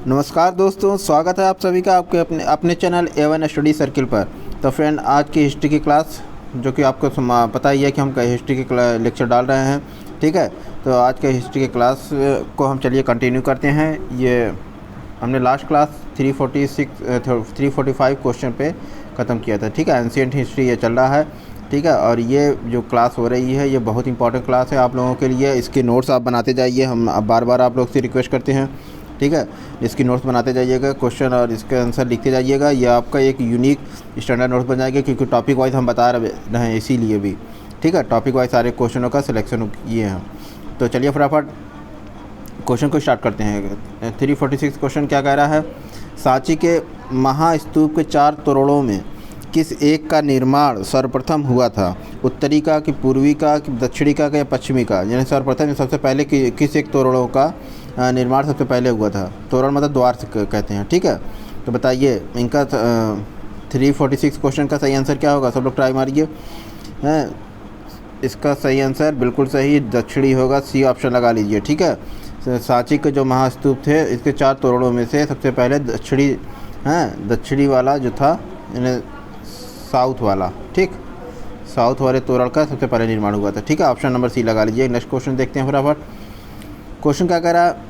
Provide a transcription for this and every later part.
नमस्कार दोस्तों, स्वागत है आप सभी का आपके अपने चैनल A1 स्टडी सर्किल पर। तो फ्रेंड, आज की हिस्ट्री की क्लास, जो कि आपको पता ही है कि हम हिस्ट्री के लेक्चर डाल रहे हैं, ठीक है। तो आज के हिस्ट्री की क्लास को हम चलिए कंटिन्यू करते हैं। ये हमने लास्ट क्लास 345 क्वेश्चन पे ख़त्म किया था, ठीक है। एंशिएंट हिस्ट्री ये चल रहा है, ठीक है। और ये जो क्लास हो रही है ये बहुत इंपॉर्टेंट क्लास है आप लोगों के लिए। इसके नोट्स आप बनाते जाइए, हम बार बार आप लोग से रिक्वेस्ट करते हैं, ठीक है। इसकी नोट्स बनाते जाइएगा, क्वेश्चन और इसके आंसर लिखते जाइएगा। ये आपका एक यूनिक स्टैंडर्ड नोट्स बन जाएगा, क्योंकि टॉपिक वाइज हम बता रहे हैं इसीलिए भी, ठीक है। टॉपिक वाइज सारे क्वेश्चनों का सिलेक्शन किए हैं। तो चलिए फटाफट क्वेश्चन को स्टार्ट करते हैं। 346 क्वेश्चन क्या कह रहा है? सांची के महास्तूप के 4 तोरणों में किस एक का निर्माण सर्वप्रथम हुआ था? उत्तरी का, कि पूर्वी का, कि दक्षिणी का, या पश्चिमी का? यानी सर्वप्रथम सबसे पहले किस एक तोरणों का निर्माण सबसे पहले हुआ था? तोरण मतलब द्वार से कहते हैं, ठीक है। तो बताइए इनका 346 क्वेश्चन का सही आंसर क्या होगा? सब लोग ट्राई मारिए। इसका सही आंसर बिल्कुल सही दक्षिणी होगा, सी ऑप्शन लगा लीजिए, ठीक है। सांची के जो महास्तूप थे, इसके 4 तोरणों में से सबसे पहले दक्षिणी वाला जो था, यानी साउथ वाला, ठीक, साउथ वाले तोरण का सबसे पहले निर्माण हुआ था, ठीक है। ऑप्शन नंबर सी लगा लीजिए। नेक्स्ट क्वेश्चन देखते हैं फटाफट। क्वेश्चन क्या कह रहा है?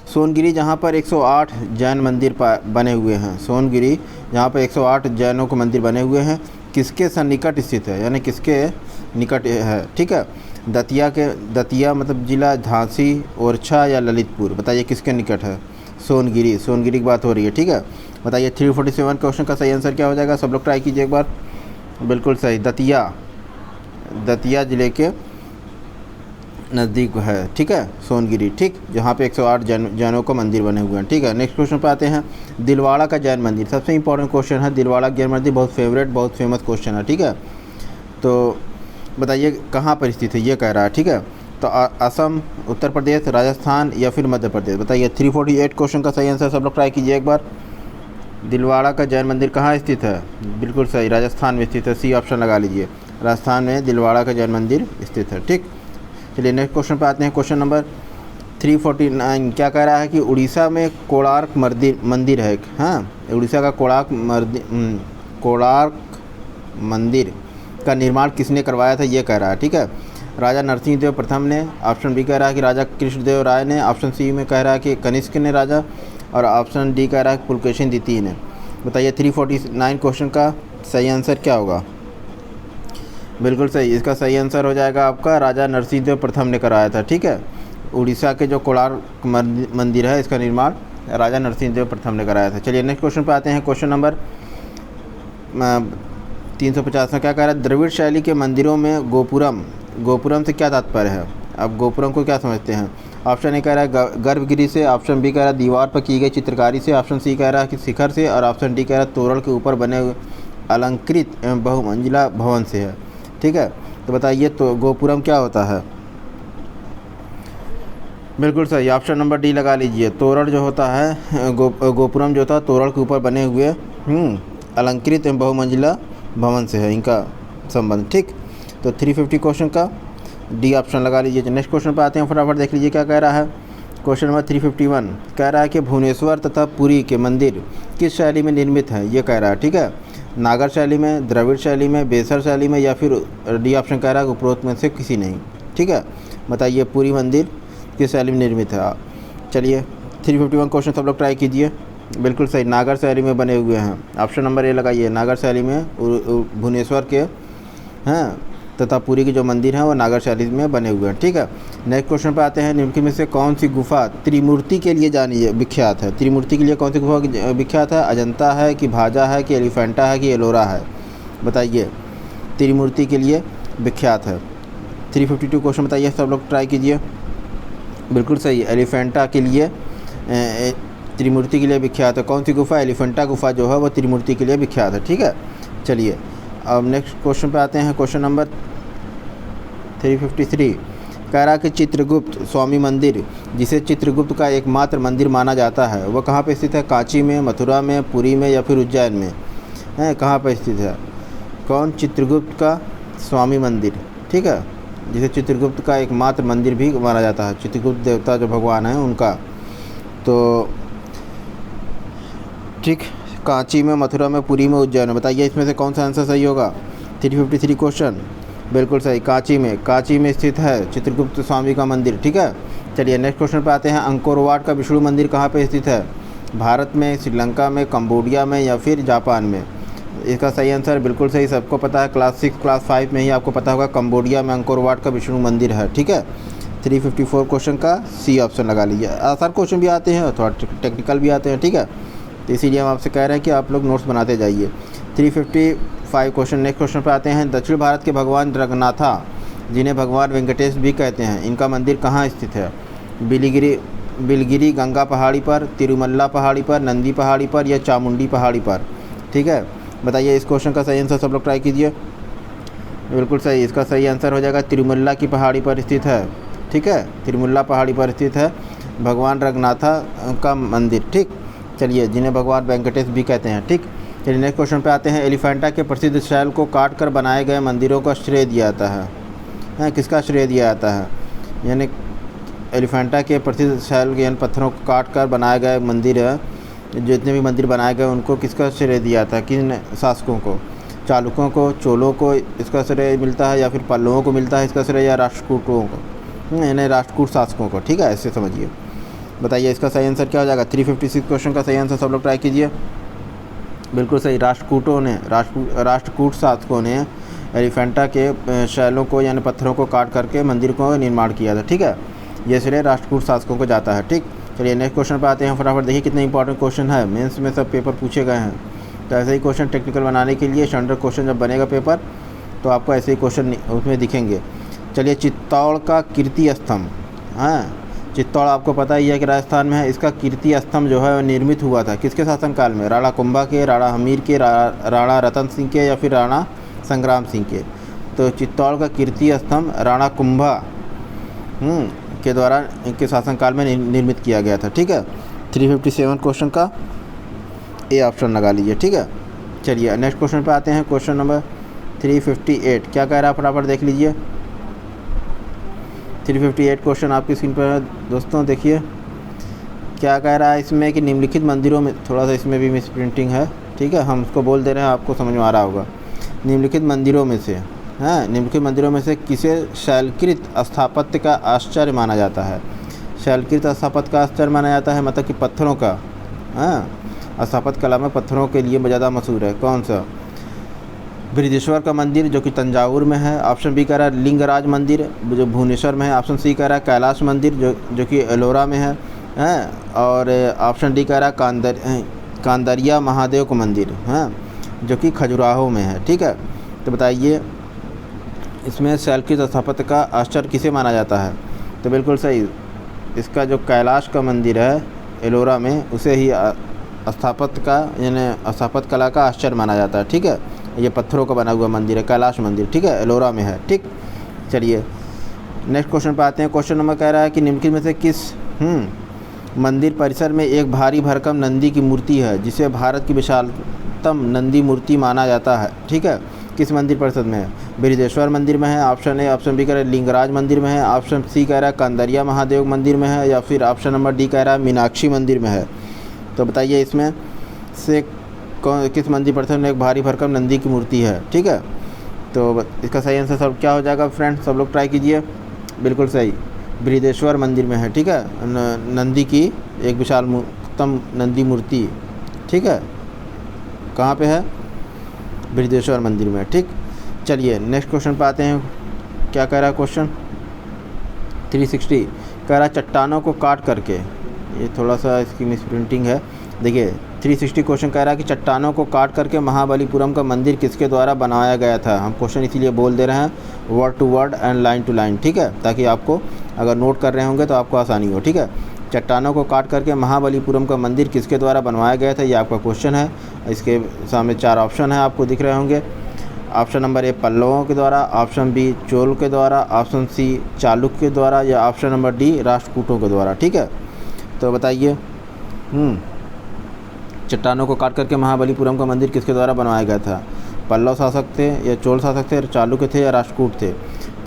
सोनगिरी जहाँ पर 108 जैन मंदिर बने हुए हैं, सोनगिरी जहाँ पर 108 जैनों के मंदिर बने हुए हैं, किसके सन्निकट स्थित है? यानी किसके निकट है, ठीक है। दतिया मतलब जिला झांसी, ओरछा या ललितपुर? बताइए किसके निकट है? सोनगिरी की बात हो रही है, ठीक है। बताइए 347 क्वेश्चन का सही आंसर क्या हो जाएगा? सब लोग ट्राई कीजिए एक बार। बिल्कुल सही, दतिया जिले के नज़दीक है, ठीक है, सोनगिरी, ठीक, जहाँ पे 108 जैनों का मंदिर बने हुए हैं, ठीक है। नेक्स्ट क्वेश्चन पे आते हैं। दिलवाड़ा का जैन मंदिर, सबसे इंपॉर्टेंट क्वेश्चन है। दिलवाड़ा जैन मंदिर बहुत फेवरेट, बहुत फेमस क्वेश्चन है, ठीक है। तो बताइए कहाँ पर स्थित है, ये कह रहा है, ठीक है। तो असम, उत्तर प्रदेश, राजस्थान या फिर मध्य प्रदेश? बताइए 348 क्वेश्चन का सही आंसर सब लोग ट्राई कीजिए एक बार। दिलवाड़ा का जैन मंदिर कहाँ स्थित है? बिल्कुल सही, राजस्थान में स्थित है, सी ऑप्शन लगा लीजिए। राजस्थान में दिलवाड़ा का जैन मंदिर स्थित है, ठीक। चलिए नेक्स्ट क्वेश्चन पे आते हैं। क्वेश्चन नंबर 349 क्या कह रहा है कि उड़ीसा में कोणार्क मंदिर है, हाँ, उड़ीसा का कोणार्क मंदिर का निर्माण किसने करवाया था, ये कह रहा है, ठीक है। राजा नरसिंह देव प्रथम ने, ऑप्शन बी कह रहा है कि राजा कृष्णदेव राय ने, ऑप्शन सी में कह रहा है कि कनिष्क ने राजा, और ऑप्शन डी कह रहा है कि पुलकेशिन द्वितीय ने। बताइए 349 क्वेश्चन का सही आंसर क्या होगा? बिल्कुल सही, इसका सही आंसर हो जाएगा आपका राजा नरसिंह देव प्रथम ने कराया था, ठीक है। उड़ीसा के जो कोणार्क मंदिर है, इसका निर्माण राजा नरसिंह देव प्रथम ने कराया था। चलिए नेक्स्ट क्वेश्चन पे आते हैं। क्वेश्चन नंबर 350 में क्या कह रहा है? द्रविड़ शैली के मंदिरों में गोपुरम से क्या तात्पर्य है? अब गोपुरम को क्या समझते हैं? ऑप्शन ए कह रहा है गर्भगृह से, ऑप्शन बी कह रहा है दीवार पर की गई चित्रकारी से, ऑप्शन सी कह रहा है कि शिखर से, और ऑप्शन डी कह रहा है तोरण के ऊपर बने हुए अलंकृत एवं बहुमंजिला भवन से है, ठीक है। तो बताइए तो गोपुरम क्या होता है? बिल्कुल सही, ऑप्शन नंबर डी लगा लीजिए। तोरण जो होता है, गोपुरम जो होता है तोरण के ऊपर बने हुए अलंकृत एवं बहुमंजिला भवन से है इनका संबंध, ठीक। तो 350 क्वेश्चन का डी ऑप्शन लगा लीजिए। नेक्स्ट क्वेश्चन पे आते हैं, फटाफट देख लीजिए क्या कह रहा है। क्वेश्चन नंबर 351 कह रहा है कि भुवनेश्वर तथा पुरी के मंदिर किस शैली में निर्मित है, ये कह रहा है, ठीक है। नागर शैली में, द्रविड़ शैली में, बेसर शैली में, या फिर डी ऑप्शन कह रहा है उपरोक्त में से किसी नहीं, ठीक है। बताइए पुरी मंदिर किस शैली में निर्मित है? चलिए 351 क्वेश्चन सब लोग ट्राई कीजिए। बिल्कुल सही, नागर शैली में बने हुए हैं, ऑप्शन नंबर ए लगाइए। नागर शैली में भुवनेश्वर के हैं तथा पुरी के जो मंदिर हैं वो नागर शैली में बने हुए हैं, ठीक है। नेक्स्ट क्वेश्चन पे आते हैं। निम्नलिखित में से कौन सी गुफा त्रिमूर्ति के लिए विख्यात है? त्रिमूर्ति के लिए कौन सी गुफा विख्यात है? अजंता है, कि भाजा है, कि एलिफेंटा है, कि एलोरा है? बताइए त्रिमूर्ति के लिए विख्यात है। 352 क्वेश्चन बताइए, सब लोग ट्राई कीजिए। बिल्कुल सही, एलिफेंटा के लिए त्रिमूर्ति के लिए विख्यात है। कौन सी गुफा? एलिफेंटा गुफा जो है वो त्रिमूर्ति के लिए विख्यात है, ठीक है। चलिए अब नेक्स्ट क्वेश्चन पे आते हैं। क्वेश्चन नंबर 353 कह रहा कि चित्रगुप्त स्वामी मंदिर, जिसे चित्रगुप्त का एकमात्र मंदिर माना जाता है, वह कहाँ पे स्थित है? कांची में, मथुरा में, पुरी में, या फिर उज्जैन में? कहाँ पर स्थित है? कौन? चित्रगुप्त का स्वामी मंदिर, ठीक है। जिसे चित्रगुप्त का एकमात्र मंदिर भी माना जाता है, चित्रगुप्त देवता जो भगवान हैं उनका। तो ठीक, कांची में, मथुरा में, पुरी में, उज्जैन में, बताइए इसमें से कौन सा आंसर सही होगा। 353 क्वेश्चन बिल्कुल सही, कांची में स्थित है चित्रगुप्त स्वामी का मंदिर। ठीक है, चलिए नेक्स्ट क्वेश्चन पे आते हैं। अंकोर वाट का विष्णु मंदिर कहाँ पे स्थित है, भारत में, श्रीलंका में, कंबोडिया में या फिर जापान में। इसका सही आंसर बिल्कुल सही, सबको पता है, क्लास 6 क्लास 5 में ही आपको पता होगा, कंबोडिया में अंकोर वाट का विष्णु मंदिर है। ठीक है, 354 क्वेश्चन का सी ऑप्शन लगा लीजिए। आसान क्वेश्चन भी आते हैं और थोड़ा टेक्निकल भी आते हैं। ठीक है, तो इसीलिए हम आपसे कह रहे हैं कि आप लोग नोट्स बनाते जाइए। 355 क्वेश्चन, नेक्स्ट क्वेश्चन पर आते हैं। दक्षिण भारत के भगवान रंगनाथा, जिन्हें भगवान वेंकटेश भी कहते हैं, इनका मंदिर कहाँ स्थित है। बिलगिरी गंगा पहाड़ी पर, तिरुमल्ला पहाड़ी पर, नंदी पहाड़ी पर या चामुंडी पहाड़ी पर। ठीक है, बताइए इस क्वेश्चन का सही आंसर सब लोग ट्राई कीजिए। बिल्कुल सही, इसका सही आंसर हो जाएगा तिरुमल्ला की पहाड़ी पर स्थित है। ठीक है, तिरुमल्ला पहाड़ी पर स्थित है भगवान रंगनाथा का मंदिर। ठीक, चलिए, जिन्हें भगवान वेंकटेश भी कहते हैं। ठीक, चलिए नेक्स्ट क्वेश्चन पे आते हैं। एलिफेंटा के प्रसिद्ध शैल को काट कर बनाए गए मंदिरों का श्रेय दिया जाता है, किसका श्रेय दिया जाता है, यानी एलिफेंटा के प्रसिद्ध शैल यानी पत्थरों को काट कर बनाए गए मंदिर है, जितने भी मंदिर बनाए गए उनको किसका श्रेय दिया था, किन शासकों को, चालुक्यों को, चोलों को इसका श्रेय मिलता है या फिर पल्लवों को मिलता है इसका श्रेय, या राष्ट्रकूटों को, यानी राष्ट्रकूट शासकों को। ठीक है, ऐसे समझिए। बताइए इसका सही आंसर क्या हो जाएगा। 356 क्वेश्चन का सही आंसर सब लोग ट्राई कीजिए। बिल्कुल सही, राष्ट्रकूट शासकों ने एलिफेंटा के शैलों को यानी पत्थरों को काट करके मंदिर को निर्माण किया था। ठीक है, ये श्रेय राष्ट्रकूट शासकों को जाता है। ठीक, चलिए नेक्स्ट क्वेश्चन पे आते हैं। फटाफट देखिए कितने इंपॉर्टेंट क्वेश्चन है, मेंस में सब पेपर पूछे गए हैं। तो ऐसे ही क्वेश्चन टेक्निकल बनाने के लिए स्टैंडर्ड क्वेश्चन जब बनेगा पेपर तो आपको ऐसे ही क्वेश्चन उसमें दिखेंगे। चलिए, चित्तौड़ का कीर्ति स्तंभ, हाँ, चित्तौड़ आपको पता ही है कि राजस्थान में है। इसका कीर्ति स्तंभ जो है निर्मित हुआ था किसके शासनकाल में, राणा कुंभा के, राणा हमीर के, राणा रतन सिंह के या फिर राणा संग्राम सिंह के। तो चित्तौड़ का कीर्ति स्तंभ राणा कुंभा के द्वारा इनके शासनकाल में निर्मित किया गया था। ठीक है, 357 क्वेश्चन का ए ऑप्शन लगा लीजिए। ठीक है, चलिए नेक्स्ट क्वेश्चन पे आते हैं। क्वेश्चन नंबर 358 क्या कह रहा है, फटाफट देख लीजिए। 358 क्वेश्चन आपकी स्क्रीन पर है दोस्तों, देखिए क्या कह रहा है इसमें कि निम्नलिखित मंदिरों में, थोड़ा सा इसमें भी मिस प्रिंटिंग है। ठीक है, हम उसको बोल दे रहे हैं, आपको समझ में आ रहा होगा। निम्नलिखित मंदिरों में से, हाँ, निम्नलिखित मंदिरों में से किसे शैलकृत स्थापत्य का आश्चर्य माना जाता है। शैलकृत स्थापत्य का आश्चर्य माना जाता है, मतलब कि पत्थरों का, हाँ, स्थापत्य कला में पत्थरों के लिए ज़्यादा मशहूर है। कौन सा, बृहदेश्वर का मंदिर जो कि तंजावुर में है। ऑप्शन बी कह रहा है लिंगराज मंदिर जो भुवनेश्वर में है। ऑप्शन सी कह रहा है कैलाश मंदिर जो कि एलोरा में है, और ऑप्शन डी कह रहा है कांदरिया महादेव का मंदिर, हाँ, जो कि खजुराहो में है। ठीक है, तो बताइए इसमें शैलकृत स्थापत्य का आश्चर्य किसे माना जाता है। तो बिल्कुल सही, इसका जो कैलाश का मंदिर है एलोरा में, उसे ही स्थापत्य का यानी स्थापत्य कला का आश्चर्य माना जाता है। ठीक है, ये पत्थरों का बना हुआ मंदिर है, कैलाश मंदिर। ठीक है, एलोरा में है। ठीक, चलिए नेक्स्ट क्वेश्चन पर आते हैं। क्वेश्चन नंबर कह रहा है कि निम्नलिखित में से किस मंदिर परिसर में एक भारी भरकम नंदी की मूर्ति है जिसे भारत की विशालतम नंदी मूर्ति माना जाता है। ठीक है, किस मंदिर परिषद में है, बृहदेश्वर मंदिर में है। ऑप्शन ए, ऑप्शन बी कह रहा है लिंगराज मंदिर में है। ऑप्शन सी कह रहा है कांदरिया महादेव मंदिर में है, या फिर ऑप्शन नंबर डी कह रहा है मीनाक्षी मंदिर में है। तो बताइए इसमें से किस मंदिर परिसर में एक भारी भरकम नंदी की मूर्ति है। ठीक है, तो इसका सही आंसर सब क्या हो जाएगा फ्रेंड्स, सब लोग ट्राई कीजिए। बिल्कुल सही, बृहदेश्वर मंदिर में है। ठीक है, नंदी की एक विशालतम नंदी मूर्ति। ठीक है, कहाँ पे है, बृहदेश्वर मंदिर में। ठीक, चलिए नेक्स्ट क्वेश्चन पे आते हैं। क्या कह रहा है क्वेश्चन 360, कह रहा है चट्टानों को काट करके, ये थोड़ा सा इसकी मिस प्रिंटिंग है। देखिए 360 क्वेश्चन कह रहा है कि चट्टानों को काट करके महाबलीपुरम का मंदिर किसके द्वारा बनाया गया था। हम क्वेश्चन इसीलिए बोल दे रहे हैं word to word and line to line. ठीक है, ताकि आपको अगर नोट कर रहे होंगे तो आपको आसानी हो। ठीक है, चट्टानों को काट करके महाबलीपुरम का मंदिर किसके द्वारा बनवाया गया था, ये आपका क्वेश्चन है। इसके सामने 4 ऑप्शन है, आपको दिख रहे होंगे। ऑप्शन नंबर ए पल्लवों के द्वारा, ऑप्शन बी चोल के द्वारा, ऑप्शन सी चालुक्य के द्वारा, या ऑप्शन नंबर डी राष्ट्रकूटों के द्वारा। ठीक है, तो बताइए चट्टानों को काट करके महाबलीपुरम का मंदिर किसके द्वारा बनवाया गया था। पल्लव शासक थे या चोल शासक थे, चालुक्य थे या राष्ट्रकूट थे।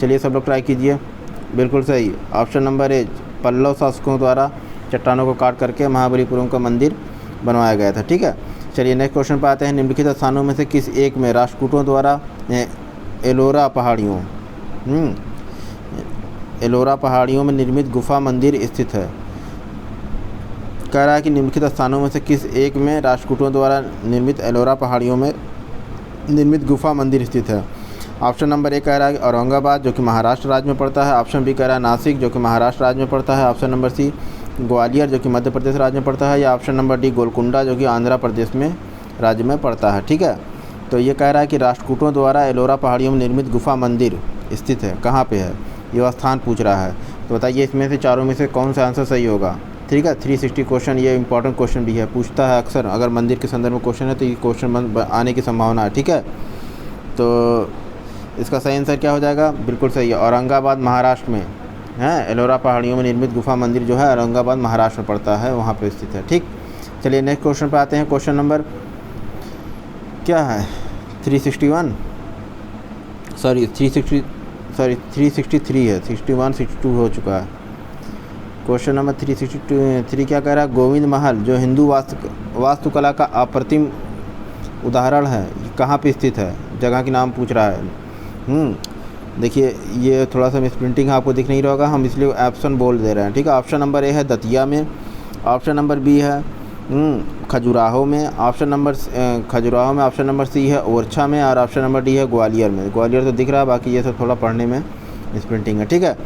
चलिए सब लोग ट्राई कीजिए। बिल्कुल सही, ऑप्शन नंबर ए, पल्लव शासकों द्वारा चट्टानों को काट करके महाबलीपुरम का मंदिर बनवाया गया था। ठीक है, चलिए नेक्स्ट क्वेश्चन पर आते हैं। निम्नलिखित स्थानों में से किस एक में राष्ट्रकूटों द्वारा एलोरा पहाड़ियों में निर्मित गुफा मंदिर स्थित है? कह रहा है कि निम्नलिखित स्थानों में से किस एक में राष्ट्रकूटों द्वारा निर्मित एलोरा पहाड़ियों में निर्मित गुफा मंदिर स्थित है? ऑप्शन नंबर ए कह रहा है औरंगाबाद जो कि महाराष्ट्र राज्य में पड़ता है। ऑप्शन बी कह रहा है नासिक जो कि महाराष्ट्र राज्य में पड़ता है। ऑप्शन नंबर सी ग्वालियर जो कि मध्य प्रदेश राज्य में पड़ता है, या ऑप्शन नंबर डी गोलकुंडा जो कि आंध्र प्रदेश में राज्य में पड़ता है। ठीक है, तो ये कह रहा है कि राष्ट्रकूटों द्वारा एलोरा पहाड़ियों में निर्मित गुफा मंदिर स्थित है, कहाँ पे है ये स्थान पूछ रहा है। तो बताइए इसमें से चारों में से कौन सा आंसर सही होगा। ठीक है, 360 क्वेश्चन, ये इंपॉर्टेंट क्वेश्चन भी है, पूछता है अक्सर। अगर मंदिर के संदर्भ में क्वेश्चन है तो ये क्वेश्चन आने की संभावना है। ठीक है, तो इसका सही आंसर क्या हो जाएगा? बिल्कुल सही है, औरंगाबाद महाराष्ट्र में है। एलोरा पहाड़ियों में निर्मित गुफा मंदिर जो है औरंगाबाद महाराष्ट्र में पड़ता है, वहाँ पर स्थित है। ठीक, चलिए नेक्स्ट क्वेश्चन पे आते हैं। क्वेश्चन नंबर क्या है? 363 363 है, 61 62 हो चुका है। क्वेश्चन नंबर 363 क्या कह रहा है? गोविंद महल जो हिंदू वास्तुकला का अप्रतिम उदाहरण है, कहाँ पे स्थित है? जगह के नाम पूछ रहा है। देखिए ये थोड़ा सा मिसप्रिंटिंग आपको दिख नहीं रहा होगा, हम इसलिए ऑप्शन बोल दे रहे हैं। ठीक है, ऑप्शन नंबर ए है दतिया में, ऑप्शन नंबर बी है खजुराहो में, ऑप्शन नंबर खजुराहो में, ऑप्शन नंबर सी है ओरछा में, और ऑप्शन नंबर डी है ग्वालियर में। ग्वालियर तो दिख रहा है, बाकी ये सब थोड़ा पढ़ने में मिसप्रिंटिंग है। ठीक है,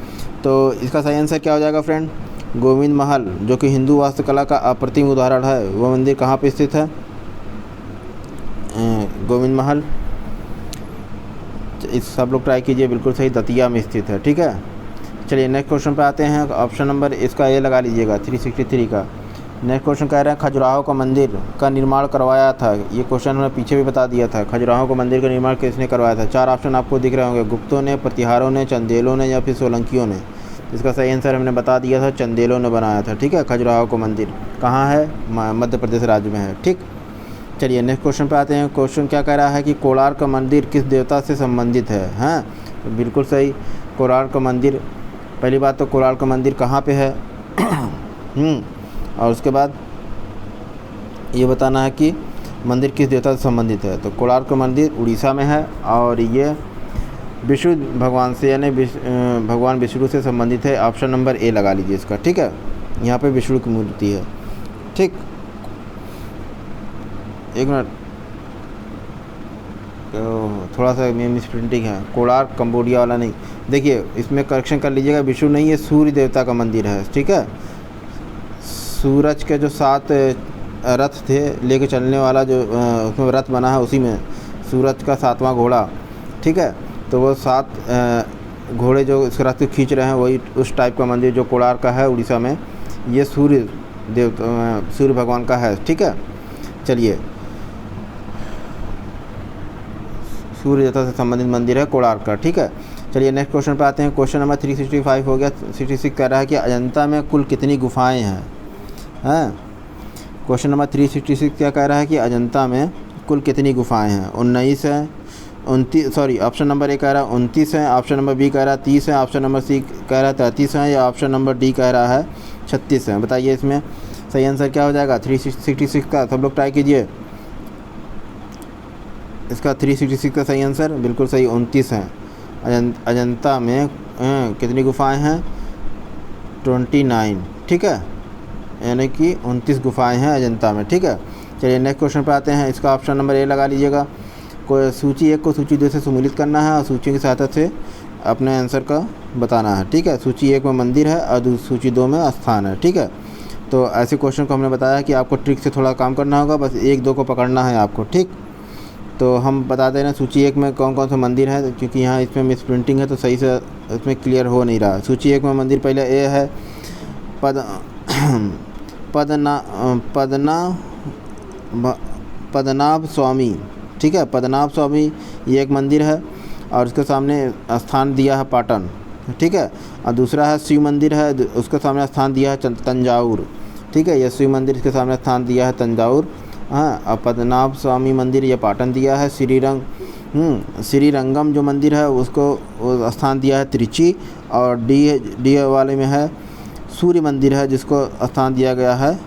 तो इसका सही आंसर क्या हो जाएगा फ्रेंड? गोविंद महल जो कि हिंदू वास्तुकला का अप्रतिम उदाहरण है, वो मंदिर कहाँ पर स्थित है? गोविंद महल, इस सब लोग ट्राई कीजिए। बिल्कुल सही, दतिया में स्थित है। ठीक है, चलिए नेक्स्ट क्वेश्चन पे आते हैं। ऑप्शन नंबर इसका ये लगा लीजिएगा 363 का। नेक्स्ट क्वेश्चन कह रहे हैं खजुराहो का मंदिर का निर्माण करवाया था। ये क्वेश्चन हमने पीछे भी बता दिया था, खजुराहो का मंदिर का निर्माण किसने करवाया था? चार ऑप्शन आपको दिख रहे होंगे, गुप्तों ने, प्रतिहारों ने, चंदेलों ने, या फिर सोलंकियों ने। इसका सही आंसर हमने बता दिया था, चंदेलों ने बनाया था। ठीक है, खजुराहो का मंदिर कहाँ है? मध्य प्रदेश राज्य में है। ठीक, चलिए नेक्स्ट क्वेश्चन पे आते हैं। क्वेश्चन क्या कह रहा है कि कोणार्क का मंदिर किस देवता से संबंधित है? हैं, तो बिल्कुल सही, कोणार्क का मंदिर, पहली बात तो कोणार्क का मंदिर कहाँ पे है और उसके बाद ये बताना है कि मंदिर किस देवता से संबंधित है। तो कोणार्क का मंदिर उड़ीसा में है और ये विष्णु भगवान से यानी भगवान विष्णु से संबंधित है। ऑप्शन नंबर ए लगा लीजिए इसका। ठीक है, यहाँ पे विष्णु की मूर्ति है। ठीक, एक मिनट, थोड़ा सा मिसप्रिंटिंग है, कोणार्क कंबोडिया वाला नहीं। देखिए इसमें करेक्शन कर लीजिएगा, विष्णु नहीं है, सूर्य देवता का मंदिर है। ठीक है, सूरज के जो 7 रथ थे लेके चलने वाला जो उसमें रथ बना है, उसी में सूरज का 7वां घोड़ा। ठीक है, तो वो 7 घोड़े जो इस रथ को खींच रहे हैं, वही उस टाइप का मंदिर जो कोणार्क का है उड़ीसा में, ये सूर्य भगवान का है। ठीक है, चलिए सूर्य देवता से संबंधित मंदिर है कोणार्क का। ठीक है, चलिए नेक्स्ट क्वेश्चन पे आते हैं। क्वेश्चन नंबर 365 हो गया। 66 कह रहा है कि अजंता में कुल कितनी गुफाएं हैं? क्वेश्चन नंबर 366 क्या कह रहा है कि अजंता में कुल कितनी गुफाएं हैं? 19 है, 29, सॉरी ऑप्शन नंबर ए कह रहा है 29 है, ऑप्शन नंबर बी कह रहा है 30 है, ऑप्शन नंबर सी कह रहा है 33 है, या ऑप्शन नंबर डी कह रहा है 36 है। बताइए इसमें सही आंसर क्या हो जाएगा? 366 का सब लोग ट्राई कीजिए। इसका 366 का सही आंसर बिल्कुल सही 29 है। अजंता में कितनी गुफाएं हैं? 29। ठीक है, यानी कि 29 गुफाएं हैं अजंता में। ठीक है, चलिए नेक्स्ट क्वेश्चन पे आते हैं। इसका ऑप्शन नंबर ए लगा लीजिएगा। कोई सूची 1 को सूची 2 से सम्मिलित करना है और सूची की सहायता से अपने आंसर का बताना है। ठीक है, सूची 1 में मंदिर है और सूची 2 में स्थान है। ठीक है, तो ऐसे क्वेश्चन को हमने बताया कि आपको ट्रिक से थोड़ा काम करना होगा, बस 1 2 को पकड़ना है आपको। ठीक, तो हम बता दे रहे हैं सूची 1 में कौन कौन सा मंदिर है, क्योंकि यहाँ इसमें मिसप्रिंटिंग है तो सही से इसमें क्लियर हो नहीं रहा। सूची 1 में मंदिर पहले ए है पद्मनाभ स्वामी। ठीक है, पद्मनाभ स्वामी ये एक मंदिर है और उसके सामने स्थान दिया है पाटन। ठीक है, और दूसरा है शिव मंदिर है, उसके सामने स्थान दिया है तंजावुर। ठीक है, यह शिव मंदिर इसके सामने स्थान दिया है तंजावुर। हाँ, और पद्मनाभ स्वामी मंदिर ये पाटन दिया है। श्रीरंग श्रीरंगम जो मंदिर है उसको वो स्थान दिया है त्रिची, और डी वाले में है सूर्य मंदिर है जिसको स्थान दिया गया है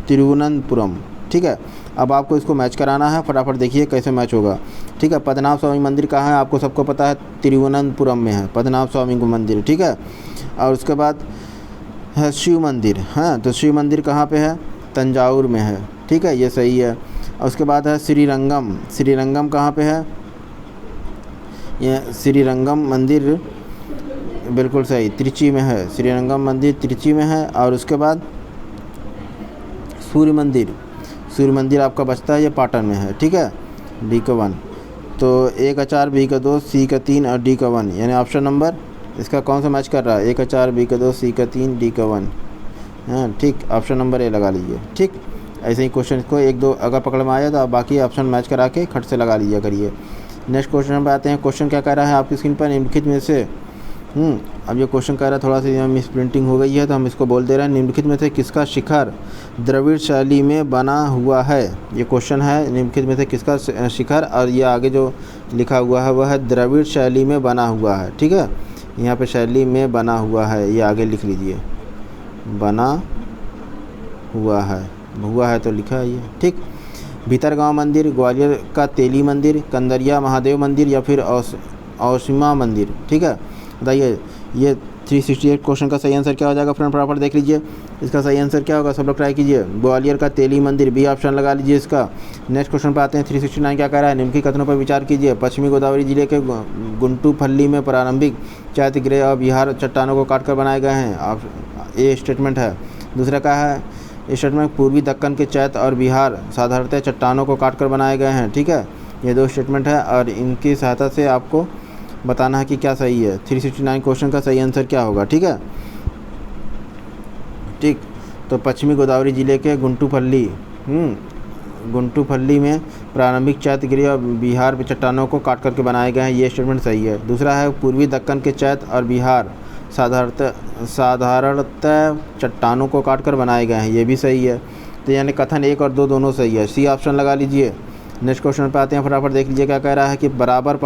तिरुवनंतपुरम। ठीक है, अब आपको इसको मैच कराना है, फटाफट देखिए कैसे मैच होगा। ठीक है, पद्मनाभ स्वामी मंदिर कहाँ है आपको सबको पता है, तिरुवनंतपुरम में है पद्मनाभ स्वामी का मंदिर। ठीक है, और उसके बाद है शिव मंदिर। हाँ, तो शिव मंदिर कहाँ पे है, तंजावुर में है। ठीक है, ये सही है। और उसके बाद है श्रीरंगम। श्रीरंगम कहाँ पे है, ये श्रीरंगम मंदिर बिल्कुल सही, त्रिची में है। श्रीरंगम मंदिर त्रिची में है। और उसके बाद सूर्य मंदिर, सूर्य मंदिर आपका बचता है, ये पाटन में है। ठीक है, डी का 1, तो ए का 4, बी का 2, सी का 3 और डी का 1, यानी ऑप्शन नंबर इसका कौन सा मैच कर रहा है, ए का 4, बी का 2, सी का 3, डी का 1। हाँ ठीक, ऑप्शन नंबर ए लगा लीजिए। ठीक, ऐसे ही क्वेश्चन को 1-2 अगर पकड़ में आया तो आप बाकी ऑप्शन मैच करा के खट से लगा लीजिए करिए। नेक्स्ट क्वेश्चन पर आते हैं। क्वेश्चन क्या कह रहा है आपकी स्क्रीन पर, निम्नलिखित में से अब ये क्वेश्चन कह रहा है, थोड़ा सा मिस प्रिंटिंग हो गई है तो हम इसको बोल दे रहे हैं। निम्नलिखित में से किसका शिखर द्रविड़ शैली में बना हुआ है, ये क्वेश्चन है। निम्नलिखित में से किसका शिखर, और ये आगे जो लिखा हुआ है वह है द्रविड़ शैली में बना हुआ है। ठीक है, यहाँ पे शैली में बना हुआ है, ये आगे लिख लीजिए, बना हुआ है तो लिखा है ये। ठीक, भीतरगांव मंदिर, ग्वालियर का तेली मंदिर, कंदरिया महादेव मंदिर या फिर औसीमा मंदिर। ठीक है, बताइए ये 368 क्वेश्चन का सही आंसर क्या हो जाएगा फ्रेंड, फटाफट देख लीजिए। इसका सही आंसर क्या होगा, सब लोग ट्राई कीजिए। ग्वालियर का तेली मंदिर, बी ऑप्शन लगा लीजिए इसका। नेक्स्ट क्वेश्चन पे आते हैं। 369 क्या कह रहा है, निम्नलिखित कथनों पर विचार कीजिए। पश्चिमी गोदावरी जिले के गुंटूफल्ली में प्रारंभिक चैत्य गृह और विहार चट्टानों को काटकर बनाए गए हैं, आप ये स्टेटमेंट है। दूसरा क्या है स्टेटमेंट, पूर्वी दक्कन के चैत्य और विहार साधारणतः चट्टानों को काटकर बनाए गए हैं। ठीक है, ये 2 स्टेटमेंट है और इनकी सहायता से आपको बताना है कि क्या सही है। 369 क्वेश्चन का सही आंसर क्या होगा। ठीक है, ठीक, तो पश्चिमी गोदावरी जिले के गुंटूफल्ली में प्रारंभिक चैत्य गृह और बिहार में चट्टानों को काट करके बनाए गए हैं, ये स्टेटमेंट सही है। दूसरा है पूर्वी दक्कन के चैत्य और बिहार साधारणतः चट्टानों को काट कर बनाए गए हैं, ये भी सही है। तो यानी कथन 1 और 2 दोनों सही है, सी ऑप्शन लगा लीजिए। नेक्स्ट क्वेश्चन पर आते हैं, फटाफट देख लीजिए क्या कह रहा है कि बराबर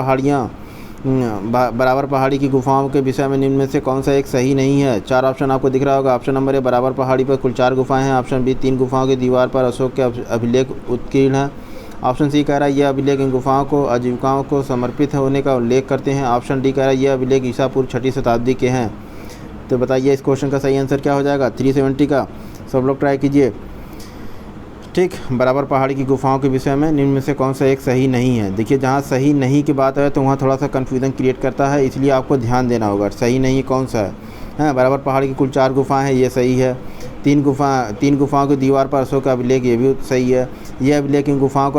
पहाड़ी की गुफाओं के विषय में निम्न में से कौन सा एक सही नहीं है। 4 ऑप्शन आपको दिख रहा होगा। ऑप्शन नंबर ए, बराबर पहाड़ी पर कुल 4 गुफाएं हैं। ऑप्शन बी, 3 गुफाओं की दीवार पर अशोक के अभिलेख उत्कीर्ण है। ऑप्शन सी कह रहा है यह अभिलेख इन गुफाओं को आजीविकाओं को समर्पित होने का उल्लेख करते हैं। ऑप्शन डी कह रहा है यह अभिलेख ईसा पूर्व 6वीं शताब्दी के हैं। तो बताइए इस क्वेश्चन का सही आंसर क्या हो जाएगा 370 का, सब लोग ट्राई कीजिए। ठीक, बराबर पहाड़ी की गुफाओं के विषय में निम्न में से कौन सा एक सही नहीं है। देखिए जहाँ सही नहीं की बात है तो वहाँ थोड़ा सा कन्फ्यूज़न क्रिएट करता है, इसलिए आपको ध्यान देना होगा सही नहीं कौन सा है। बराबर पहाड़ी की कुल 4 गुफाएं हैं, ये सही है। 3 गुफाओं की दीवार पर अशोक का अभिलेख, ये भी सही है। यह अभिलेख इन गुफाओं को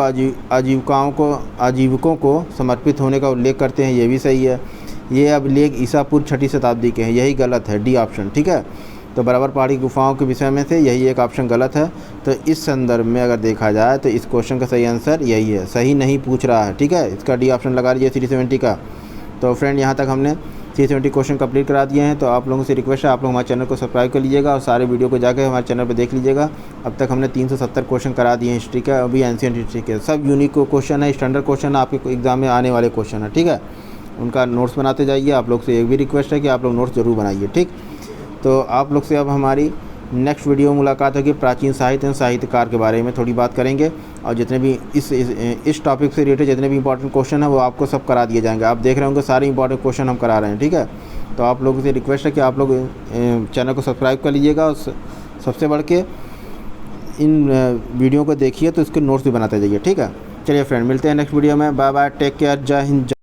आजीविकों को समर्पित होने का उल्लेख करते हैं, ये भी सही है। ये अभिलेख ईसा पूर्व 6वीं शताब्दी के हैं, यही गलत है, डी ऑप्शन। ठीक है, तो बराबर पहाड़ी गुफाओं के विषय में से यही एक ऑप्शन गलत है। तो इस संदर्भ में अगर देखा जाए तो इस क्वेश्चन का सही आंसर यही है, सही नहीं पूछ रहा है। ठीक है, इसका डी ऑप्शन लगा लीजिए 370 का। तो फ्रेंड यहाँ तक हमने 370 क्वेश्चन कंप्लीट करा दिए हैं। तो आप लोगों से रिक्वेस्ट है आप लोग हमारे चैनल को सब्सक्राइब कर लीजिएगा और सारे वीडियो को जाकर हमारे चैनल पर देख लीजिएगा। अब तक हमने 370 क्वेश्चन करा दिए हैं हिस्ट्री के, अभी एंशिएंट हिस्ट्री के। सब यूनिक क्वेश्चन है, स्टैंडर्ड क्वेश्चन है, आपके एग्जाम में आने वाले क्वेश्चन है। ठीक है, उनका नोट्स बनाते जाइए। आप लोग से एक भी रिक्वेस्ट है कि आप लोग नोट्स ज़रूर बनाइए। ठीक, तो आप लोग से अब हमारी नेक्स्ट वीडियो मुलाकात होगी प्राचीन साहित्य एवं साहित्यकार के बारे में थोड़ी बात करेंगे, और जितने भी इस टॉपिक से रिलेटेड जितने भी इंपॉर्टेंट क्वेश्चन है वो आपको सब करा दिए जाएंगे। आप देख रहे होंगे सारे इंपॉर्टेंट क्वेश्चन हम करा रहे हैं। ठीक है, तो आप लोगों से रिक्वेस्ट है कि आप लोग चैनल को सब्सक्राइब कर लीजिएगा और सबसे बढ़ के इन वीडियो को देखिए तो इसके नोट्स भी बनाते जाइए। ठीक है, चलिए फ्रेंड, मिलते हैं नेक्स्ट वीडियो में। बाय बाय, टेक केयर, जय हिंद।